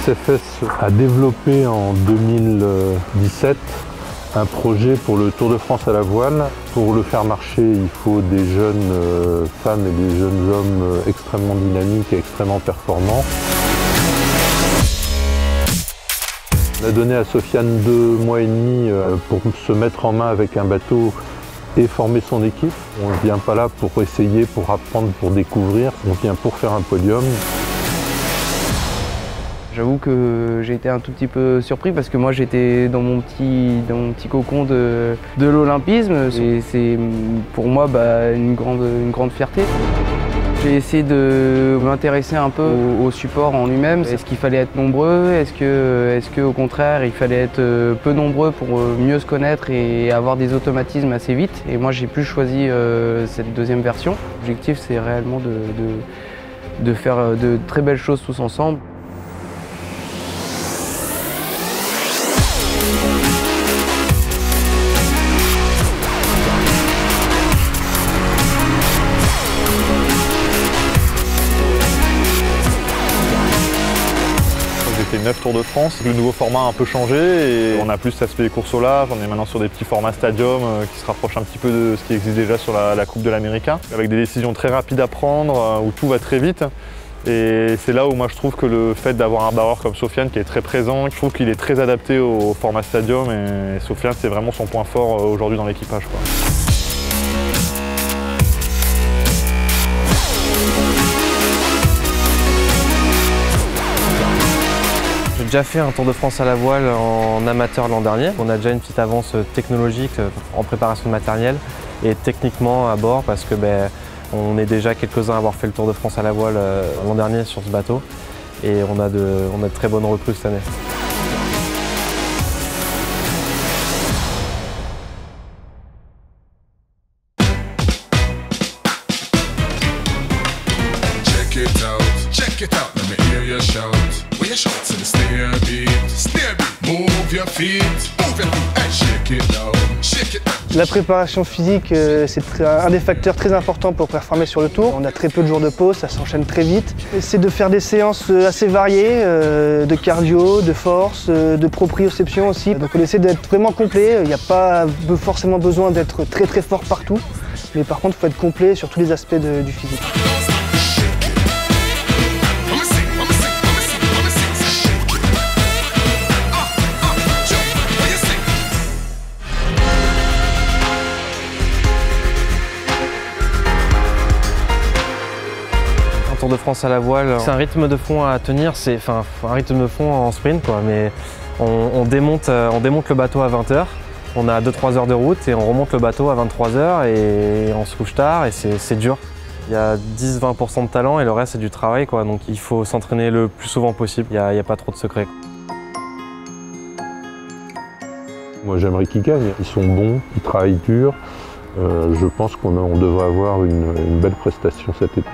SFS a développé en 2017 un projet pour le Tour de France à la voile. Pour le faire marcher, il faut des jeunes femmes et des jeunes hommes extrêmement dynamiques et extrêmement performants. On a donné à Sofiane 2 mois et demi pour se mettre en main avec un bateau et former son équipe. On ne vient pas là pour essayer, pour apprendre, pour découvrir. On vient pour faire un podium. J'avoue que j'ai été un tout petit peu surpris parce que moi j'étais dans mon petit cocon de l'olympisme. Et c'est pour moi une grande fierté. J'ai essayé de m'intéresser un peu au support en lui-même. Est-ce qu'il fallait être nombreux? Est-ce que au contraire il fallait être peu nombreux pour mieux se connaître et avoir des automatismes assez vite? Et moi j'ai plus choisi cette deuxième version. L'objectif c'est réellement de faire de très belles choses tous ensemble. J'ai fait 9 Tours de France. Le nouveau format a un peu changé et on a plus cet aspect course au large. On est maintenant sur des petits formats stadium qui se rapprochent un petit peu de ce qui existe déjà sur la Coupe de l'América, avec des décisions très rapides à prendre, où tout va très vite. Et c'est là où moi je trouve que le fait d'avoir un barreur comme Sofiane qui est très présent, je trouve qu'il est très adapté au format stadium et Sofiane c'est vraiment son point fort aujourd'hui dans l'équipage. J'ai déjà fait un Tour de France à la voile en amateur l'an dernier. On a déjà une petite avance technologique en préparation de matériel et techniquement à bord parce que on est déjà quelques-uns à avoir fait le Tour de France à la voile l'an dernier sur ce bateau et on a de très bonnes recrues cette année. Check it out, let me hear you shout. Where you shout to the snare beat, move your feet, move it, and shake it down, shake it down. La préparation physique, c'est un des facteurs très importants pour performer sur le tour. On a très peu de jours de pause, ça s'enchaîne très vite. C'est de faire des séances assez variées, de cardio, de force, de proprioception aussi. Donc on essaie d'être vraiment complet, il n'y a pas forcément besoin d'être très fort partout. Mais par contre, il faut être complet sur tous les aspects du physique. Tour de France à la voile, c'est un rythme de fond à tenir, c'est un rythme de fond en sprint quoi, mais on démonte le bateau à 20 h, on a 2-3 heures de route et on remonte le bateau à 23 h et on se couche tard et c'est dur. Il y a 10-20% de talent et le reste c'est du travail quoi, donc il faut s'entraîner le plus souvent possible, il n'y a pas trop de secrets. Moi j'aimerais qu'ils gagnent, ils sont bons, ils travaillent dur, je pense qu'on devrait avoir une belle prestation cet été.